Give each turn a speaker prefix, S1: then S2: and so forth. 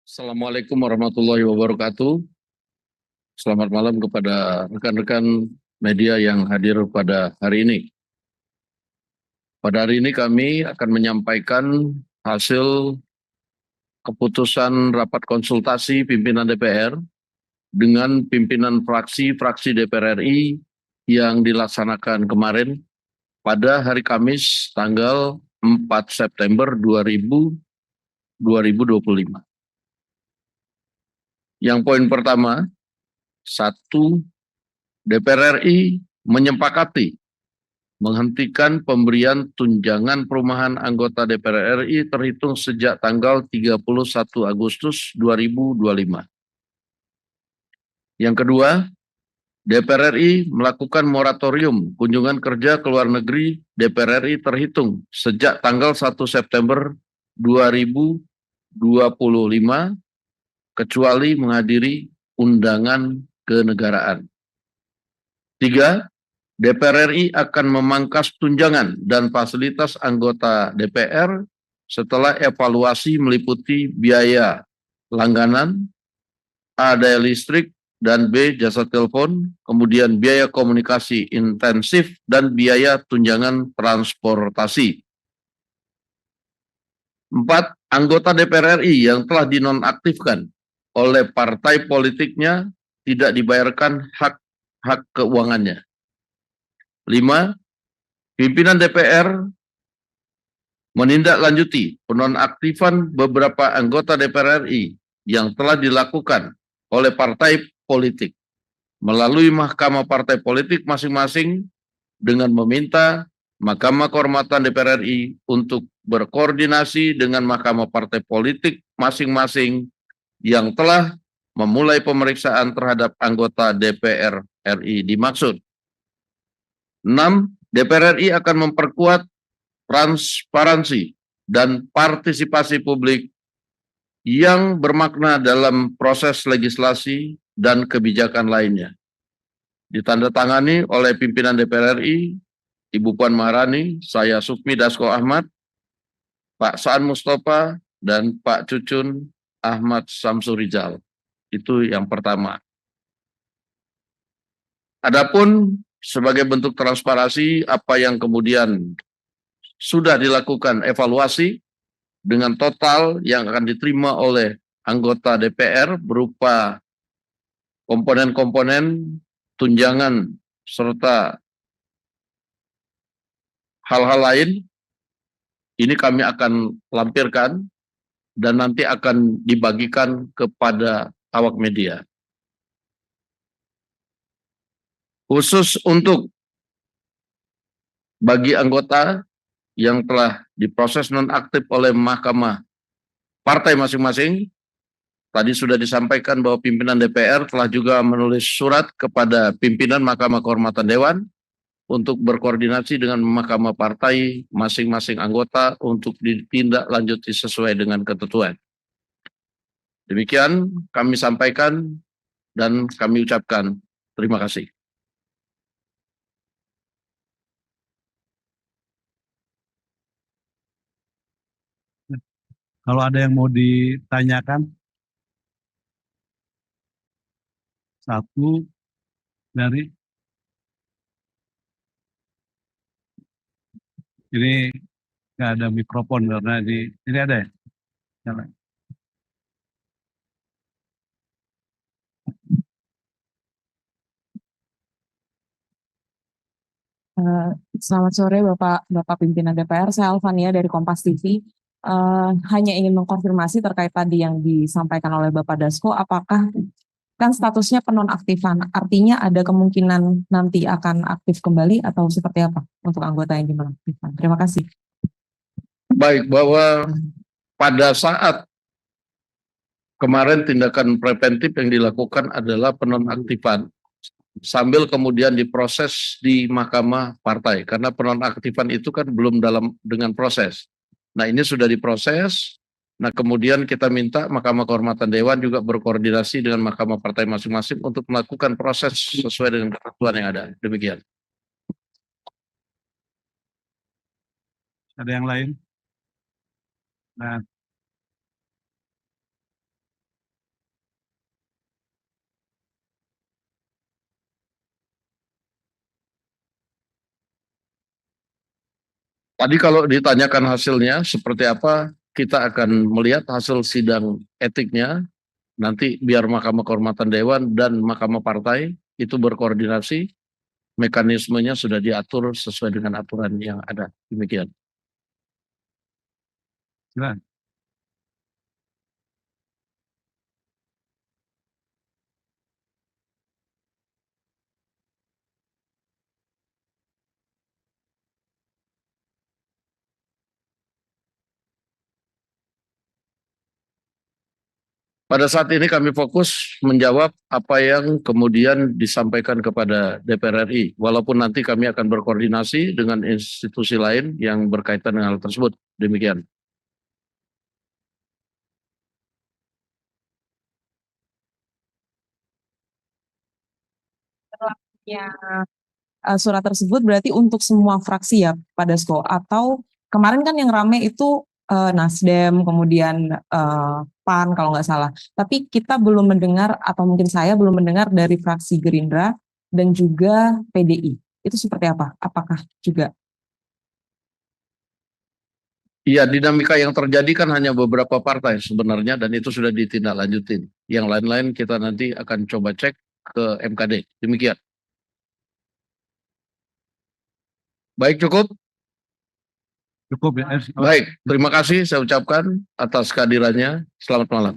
S1: Assalamualaikum warahmatullahi wabarakatuh. Selamat malam kepada rekan-rekan media yang hadir pada hari ini. Pada hari ini kami akan menyampaikan hasil keputusan rapat konsultasi pimpinan DPR dengan pimpinan fraksi-fraksi DPR RI yang dilaksanakan kemarin pada hari Kamis tanggal 4 September 2025. Yang poin pertama, 1. DPR RI menyepakati menghentikan pemberian tunjangan perumahan anggota DPR RI terhitung sejak tanggal 31 Agustus 2025. Yang kedua, DPR RI melakukan moratorium kunjungan kerja ke luar negeri DPR RI terhitung sejak tanggal 1 September 2025 kecuali menghadiri undangan kenegaraan. 3. DPR RI akan memangkas tunjangan dan fasilitas anggota DPR setelah evaluasi meliputi biaya langganan, A. daya listrik, dan B. jasa telepon, kemudian biaya komunikasi intensif, dan biaya tunjangan transportasi. 4. Anggota DPR RI yang telah dinonaktifkan oleh partai politiknya tidak dibayarkan hak keuangannya. 5. Pimpinan DPR menindaklanjuti penonaktifan beberapa anggota DPR RI yang telah dilakukan oleh partai politik melalui Mahkamah Partai Politik masing-masing dengan meminta Mahkamah Kehormatan DPR RI untuk berkoordinasi dengan Mahkamah Partai Politik masing-masing yang telah memulai pemeriksaan terhadap anggota DPR RI dimaksud. 6. DPR RI akan memperkuat transparansi dan partisipasi publik yang bermakna dalam proses legislasi dan kebijakan lainnya. Ditandatangani oleh pimpinan DPR RI, Ibu Puan Maharani, saya Sufmi Dasko Ahmad, Pak Saan Mustafa, dan Pak Cucun Ahmad Samsurijal. Itu yang pertama. Adapun sebagai bentuk transparansi apa yang kemudian sudah dilakukan evaluasi dengan total yang akan diterima oleh anggota DPR berupa komponen-komponen tunjangan serta hal-hal lain, ini kami akan lampirkan dan nanti akan dibagikan kepada awak media. Khusus untuk bagi anggota yang telah diproses nonaktif oleh Mahkamah Partai masing-masing, tadi sudah disampaikan bahwa pimpinan DPR telah juga menulis surat kepada pimpinan Mahkamah Kehormatan Dewan untuk berkoordinasi dengan Mahkamah Partai masing-masing anggota untuk ditindaklanjuti sesuai dengan ketentuan. Demikian kami sampaikan dan kami ucapkan terima kasih.
S2: Kalau ada yang mau ditanyakan, satu dari ini nggak ada mikrofon karena di ini ada ya? Nyala.
S3: Selamat sore Bapak pimpinan DPR, saya Alvania dari Kompas TV. Hanya ingin mengkonfirmasi terkait tadi yang disampaikan oleh Bapak Dasko, apakah kan statusnya penonaktifan, artinya ada kemungkinan nanti akan aktif kembali atau seperti apa untuk anggota yang dinonaktifkan? Terima kasih.
S1: Baik, bahwa pada saat kemarin tindakan preventif yang dilakukan adalah penonaktifan sambil kemudian diproses di Mahkamah Partai karena penonaktifan itu kan belum dengan proses. Nah, ini sudah diproses. Nah, kemudian kita minta Mahkamah Kehormatan Dewan juga berkoordinasi dengan Mahkamah Partai masing-masing untuk melakukan proses sesuai dengan ketentuan yang ada. Demikian.
S2: Ada yang lain? Nah,
S1: Tadi kalau ditanyakan hasilnya seperti apa, kita akan melihat hasil sidang etiknya. Nanti biar Mahkamah Kehormatan Dewan dan Mahkamah Partai itu berkoordinasi, mekanismenya sudah diatur sesuai dengan aturan yang ada. Demikian.
S2: Silakan.
S1: Pada saat ini kami fokus menjawab apa yang kemudian disampaikan kepada DPR RI, walaupun nanti kami akan berkoordinasi dengan institusi lain yang berkaitan dengan hal tersebut. Demikian.
S3: Ya, surat tersebut berarti untuk semua fraksi ya Pak Dasko, atau kemarin kan yang rame itu Nasdem, kemudian PAN kalau nggak salah. Tapi kita belum mendengar, atau mungkin saya belum mendengar dari fraksi Gerindra dan juga PDI. Itu seperti apa? Apakah juga?
S1: Iya, dinamika yang terjadi kan hanya beberapa partai sebenarnya dan itu sudah ditindaklanjutin. Yang lain-lain kita nanti akan coba cek ke MKD. Demikian. Baik, cukup.
S2: Cukup ya.
S1: Baik, terima kasih saya ucapkan atas kehadirannya. Selamat malam.